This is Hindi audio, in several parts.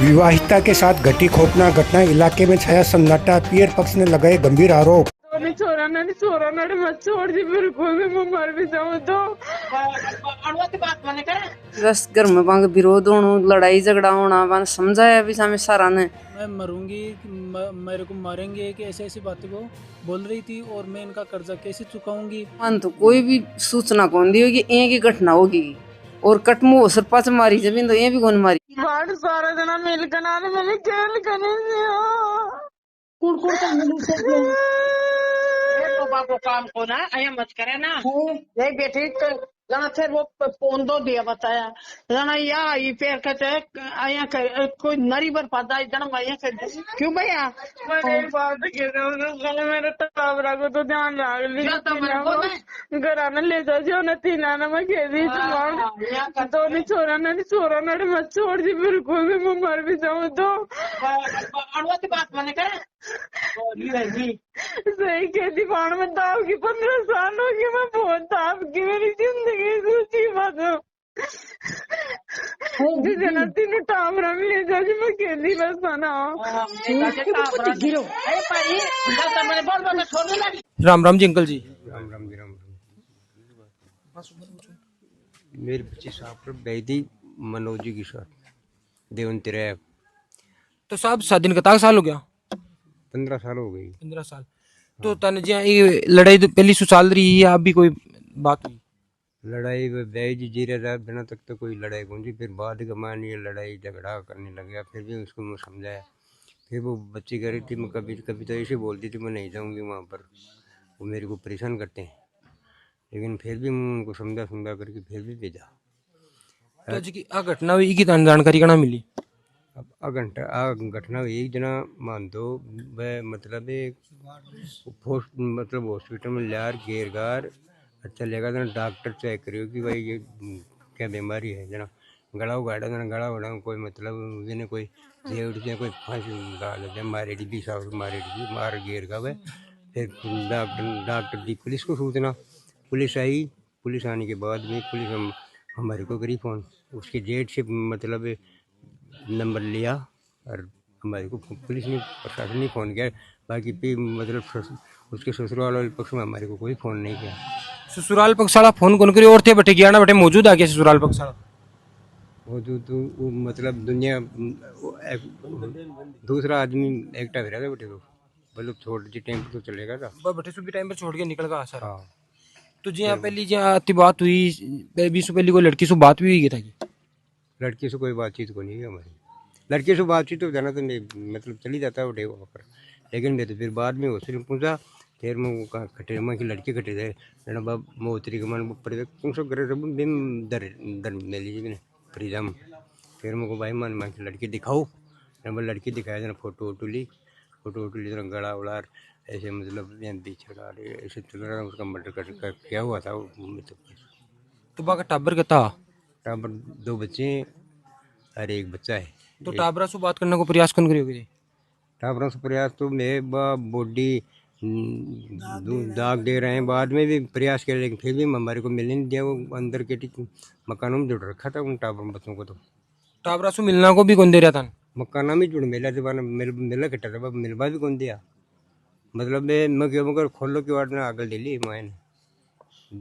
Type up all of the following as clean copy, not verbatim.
विवाहिता के साथ घटी खौफनाक घटना, इलाके में छाया सन्नाटा। पियर पक्ष ने लगाए गंभीर आरोप। छोरा ने मत छोड़ दी, बिल्कुल भी मैं मर भी जाऊं तो बस घर में बांग विरोध होना, लड़ाई झगड़ा होना, मैंने समझाया भी सामने सारा ने। मैं मरूंगी, मेरे को मारेंगे कि ऐसी ऐसी बातें वो बोल रही थी और मैं इनका कर्जा कैसे चुकाऊंगी। मन तो कोई भी सूचना कौन दी होगी, एक ही घटना होगी और कटमु सरपंच मारी जमीन तो ये भी कौन मारी। बाहर सारा जना मिलकर ना मैंने खेल करने बाबू काम को ना अया मत करे ना ये बेटी जना फिर वो पोंदो दिया बताया जना या ये पेड़ कहते अया कोई नरी बर पादा जना मैं क्यों भैया मैंने बात की तो मेरे टावरा को तो ध्यान रख ली घर आने ले जाओ जो न तीना ना मैं खेली तो नहीं छोरा ने मत छोड़ दी, बिल्कुल भी मैं मर भी जाऊं तो बात मैंने करे सही कहती बाण में दाव की 15 साल होगी, मैं बहुत दाव की मेरी जिंदगी सूची बात जना तीनों टावरा में ले जाओ जी मैं खेली बस ना राम राम जी अंकल जी। राम राम जी, राम राम। मेरी 25 साल पर बैदी मनोज जी के साथ देवंती रैब। तो साहब 7 दिन का ताक साल हो गया, 15 साल हो गई। 15 साल। तो तन जी ये लड़ाई तो पहली सु चल रही है, अभी कोई बात हुई? लड़ाई बैद जी जीरे रहा बिना तक तो कोई लड़ाई कौन थी। फिर बाद का मान ये लड़ाई झगड़ा करने लग गया। फिर भी उसको मैं समझाया। फिर वो बच्ची कह रही थी मैं कभी कभी तो ऐसे बोलती थी मैं नहीं जाऊँगी वहाँ पर, वो मेरे को परेशान करते हैं। लेकिन फिर भी मैं उनको समझा करके फिर भी भेजा। तो जी की आ घटना हुई की जानकारी कहाँ मिली? अब घटना हुई जना मान दो वह मतलब मतलब हॉस्पिटल में लार घेरगार अच्छा लेगा जना डॉक्टर चेक करियो कि भाई ये क्या बीमारी है। जना गला उगाड़ा जना गला उड़ा कोई मतलब जिन्हें कोई जेड़ से कोई फांसी डाल दे मारे डी साहब मार घेर का वह। फिर डॉक्टर दी पुलिस को सूचना, पुलिस आई। पुलिस आने के बाद में पुलिस हमारे को करी फ़ोन, उसके जेठ से मतलब नंबर लिया और हमारे को पुलिस ने प्रशासन ने फ़ोन किया। बाकी पे मतलब उसके ससुराल वाले पक्ष में हमारे को कोई फ़ोन नहीं किया। ससुराल पक्ष वाला फोन कौन करी और थे बटे गया ना बटे मौजूद आ गया ससुराल पक्ष वाला? वो वो मतलब दुनिया दूसरा आदमी एकटा फिरा था बटे, तो मतलब थोड़ी सी टाइम तो चलेगा था बटे सुबह टाइम पर छोड़ के निकल गया सर। हाँ। तो जी यहाँ पहली जी आती बात हुई 20 पहली कोई लड़की से बात भी हुई था कि लड़की से कोई बातचीत को नहीं है हमारी। लड़की से बातचीत हो जाना तो नहीं मतलब चली जाता है वहाँ पर। लेकिन मैं तो फिर बाद में हॉस्पिटल में पहुँचा। फिर मैं खटे माँ की लड़की खटे थे जना बाब मोतरी के मन पड़े कौन सा करे सब बिन दर दर ले लीजिए मैंने फ्रीडम। फिर मेरे को भाई मन माँ की लड़की दिखाओ जना लड़की दिखाया जना फोटो ली जना गला उड़ा ऐसे मतलब बीच ऐसे चल रहा उसका मर्डर कर क्या हुआ था वो। तो बाका टाबर का था? टाबर 2 बच्चे और 1 बच्चा है। तो टाबरा से बात करने को प्रयास कौन करियोगे? टाबरों से प्रयास तो मैं बॉडी दाग दे रहे हैं, बाद में भी प्रयास किया लेकिन फिर भी हमारे को मिलने नहीं दिया। वो अंदर के मकानों में जुड़ रखा था उन टाबर बच्चों को। तो टाबरा से मिलना को भी कौन दे रहा था? मकाना में जुड़ मेला जबाना मिला कटा था मिलवा भी कौन दिया। मतलब मैं क्यों मगर खोलो के वार्ड में आगल डेली मायन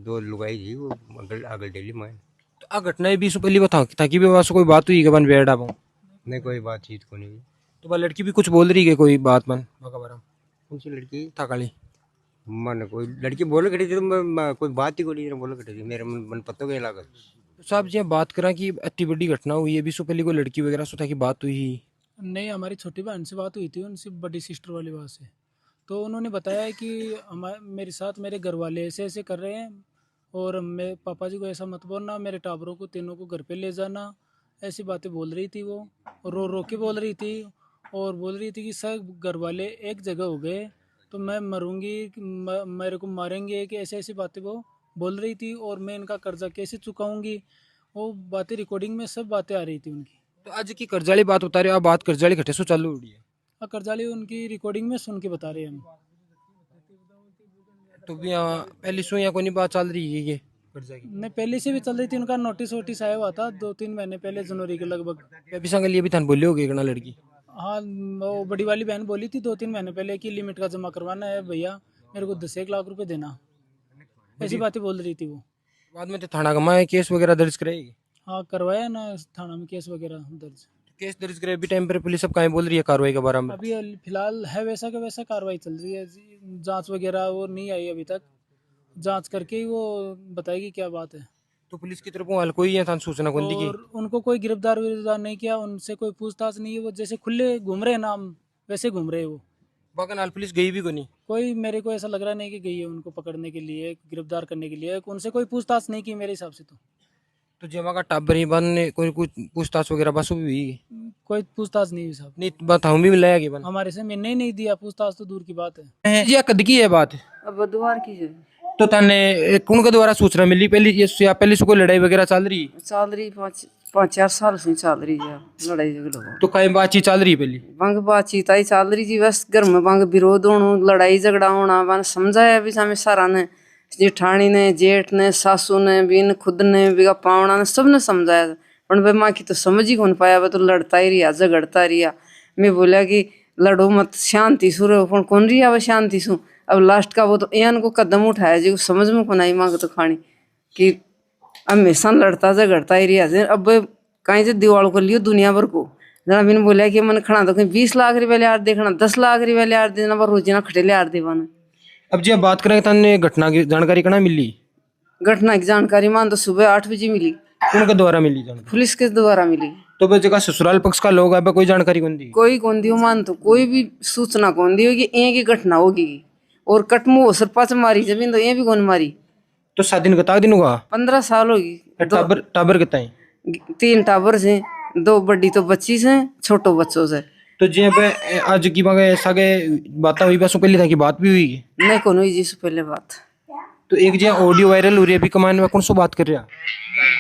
2 लुगाई थी वो आगल डेली मायन। तो आ घटना 20 पहली बता ताकि भी वहाँ से कोई बात हुई कबन बेड़ा पाऊँ नहीं कोई बातचीत को नहीं। तो वह लड़की भी कुछ बोल रही है कोई बात मन बारा कौन सी लड़की था काली मन कोई लड़की बोले कटी थी तो कोई बात ही को नहीं बोले कटी थी मेरे मन पत्तों के लागत। तो साहब जी बात करा कि इतनी बड़ी घटना हुई है 20 पहली कोई लड़की वगैरह से था कि बात हुई? नहीं, हमारी छोटी बहन से बात हुई थी, उनसे बड़ी सिस्टर वाली बात से। तो उन्होंने बताया है कि मेरे साथ मेरे घर वाले ऐसे ऐसे कर रहे हैं और मेरे पापा जी को ऐसा मत बोलना, मेरे टाबरों को तीनों को घर पे ले जाना, ऐसी बातें बोल रही थी। वो रो के बोल रही थी और बोल रही थी कि सब घर वाले एक जगह हो गए तो मैं मरूंगी, मेरे को मारेंगे कि ऐसे ऐसी बातें वो बोल रही थी और मैं इनका कर्जा कैसे चुकाऊंगी। वो बातें रिकॉर्डिंग में सब बातें आ रही थी उनकी। तो आज की कर्जाली बात बता रहे हो आप, बात कर्जाली घटे सो चालू हो रही है? हाँ, कर्जाली उनकी रिकॉर्डिंग में सुन के बता रहे हैं हम। तो भी यहाँ पहली सो यहाँ कोई नहीं बात चल रही है ये कर्जा की? नहीं पहले से भी चल रही थी, उनका नोटिस वोटिस आया हुआ था 2-3 महीने पहले, जनवरी के लगभग। अभी संग लिए भी थान बोले होगे ना लड़की? हाँ, वो बड़ी वाली बहन बोली थी 2-3 महीने पहले कि लिमिट का जमा करवाना है भैया, मेरे को 10-1 लाख रुपए देना, ऐसी बातें बोल रही थी वो। बाद में तो थाना गमा है, केस वगैरह दर्ज कराएगी? हाँ करवाया ना थाना में केस वगैरह दर्ज। केस दर्ज करे अभी टाइम पर पुलिस अब कहीं बोल रही है कार्रवाई के बारे में? अभी फिलहाल है वैसा का वैसा कार्रवाई चल रही है, जांच वगैरह वो नहीं आई अभी तक, जांच करके ही वो बताएगी क्या बात है। तो पुलिस की तरफ हाल कोई है थान सूचना कौन दी की? और उनको कोई गिरफ्तार विरफ्तार नहीं किया, उनसे कोई पूछताछ नहीं है, वो जैसे खुले घूम रहे हैं ना वैसे घूम रहे हैं वो। बाकी हाल पुलिस गई भी को नहीं? कोई मेरे को ऐसा लग रहा नहीं कि गई है उनको पकड़ने के लिए, गिरफ्तार करने के लिए, उनसे कोई पूछताछ नहीं की मेरे हिसाब से। तो जमा का टाबर बन ने कोई कुछ पूछताछ वगैरह बस भी हुई? कोई पूछताछ नहीं हुई साहब, नहीं बात हम भी मिलाया कि बन हमारे से मैंने ही नहीं दिया, पूछताछ तो दूर की बात है। जी कद की है बात? अब बुधवार की जो तो थाने कौन के द्वारा सूचना मिली? पहले से कोई लड़ाई वगैरह चल रही? 5-4 साल से चल रही है लड़ाई झगड़ा। तो कहीं बातचीत चल रही पहले? बंग बातचीत आई चल रही थी, बस घर में बंग विरोध होना, लड़ाई झगड़ा होना, बन समझाया भी हमें सारा ने, जेठानी ने, जेठ ने, सासू ने भी, इन खुद ने भी, पावना ने, सबने समझाया, पर भाई माँ की तो समझ ही कौन पाया, वह तो लड़ता ही रिया, झगड़ता रिया। मैं बोला कि लड़ो मत, शांति सु रहो, पर कौन रिया वह शांति सु। अब लास्ट का वो तो एन को कदम उठाया जी, समझ में कौन आई माँ को तो खानी कि हमेशा लड़ता झगड़ता ही रिया। अब कहीं से दिवाल कर लियो दुनिया भर को, जना मैंने बोला कि मन खड़ा तो कहीं 20 लाख रुपये लियार देखना, 10 लाख रुपये लियार देना, पर रोजी ना खटे लियार देवाना। अब जब बात करें थाने घटना की जानकारी कहाँ मिली? घटना की जानकारी मान तो सुबह 8 बजे मिली। कौन के द्वारा मिली जानकारी? पुलिस के द्वारा मिली। तो बस जगह ससुराल पक्ष का लोग है कोई जानकारी कौन दी? कोई कौन दियो मान तो कोई भी सूचना कौन दी होगी, एक ही घटना होगी। और कटमू सरपंच मारी जमीन तो ये भी कौन मारी। तो 7 दिन कता दिन हुआ? 15 साल होगी। टाबर कितना है? 3 टाबर से, 2 बड़ी तो बच्ची से, छोटो बच्चों से। तो जे पे आज की बागे सागे बात हुई, बस पहले था की बात भी हुई नहीं कौन हुई जी पहले बात। तो एक जे ऑडियो वायरल हो रही है अभी कमान में, कौन सा बात कर रहा?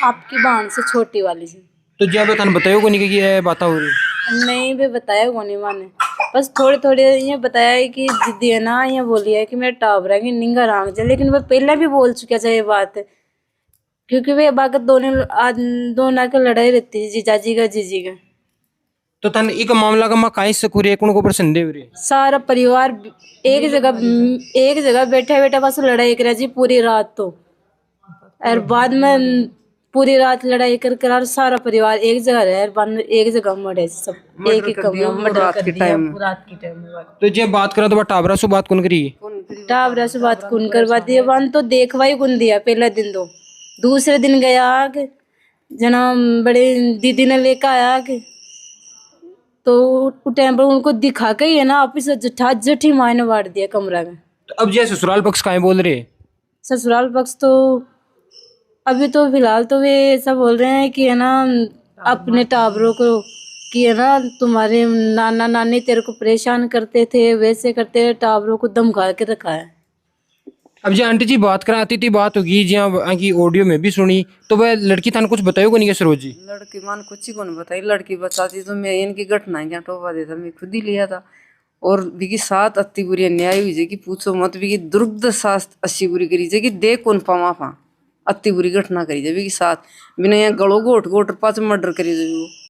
आपकी बहन से, छोटी वाली से। तो जब थाने बतायो को नहीं कि ये बात हो रही? नहीं भी बताया को नहीं माने, बस थोड़े थोड़े ये बताया है कि दीदी है ना, ये बोली है कि मेरा टाबर है कि निंगा रांग जाए, लेकिन वह पहले भी बोल चुका था ये बात, क्योंकि वे बाकी दोनों की लड़ाई रहती है जीजाजी का जीजी का। तो तन एक मामला का मां काहे से कुरे कौन को पर संदेह हो रही है? सारा परिवार एक जगह बैठा बस लड़ाई करे जी पूरी रात, तो और बाद में पूरी रात लड़ाई कर और सारा परिवार एक जगह रहे, बाद में एक जगह मरे सब, एक ही कमरा मर्डर कर दिया रात के टाइम में। तो जब बात करा तो टाबरा से बात कौन करी? टाबरा से बात कौन करवा दिया, वन तो देखवाई कौन दिया पहला दिन, तो दूसरे दिन गया कि जना बड़े दीदी ने लेकर आया कि, तो टाइम पर उनको दिखा के ही है ना ऑफिस जठी मायने बांट दिया कमरा में। तो अब जैसे ससुराल पक्ष काहे बोल रहे? ससुराल पक्ष तो अभी तो फिलहाल तो वे ऐसा बोल रहे हैं कि है ना अपने टाबरों को कि है ना तुम्हारे नाना नानी तेरे को परेशान करते थे, वैसे करते, टाबरों को धमका के रखा है। अब जो आंटी जी बात कराती थी, बात होगी जहाँ की ऑडियो में भी सुनी, तो वह लड़की थाने कुछ बतायो को नहीं? सरोज जी लड़की मान कुछ ही कौन बताई, लड़की बताती तो मैं इनकी घटना क्या टोपा देता, मैं खुद ही लिया था। और विकी साथ अति बुरी अन्याय हुई जे कि पूछो मत, विकी दुर्द साथ अस्सी बुरी करी जे कि देख कौन पावा पा, अति बुरी घटना करी जे विकी साथ बिना यहाँ गलो गोट 5 मर्डर करी जे वो।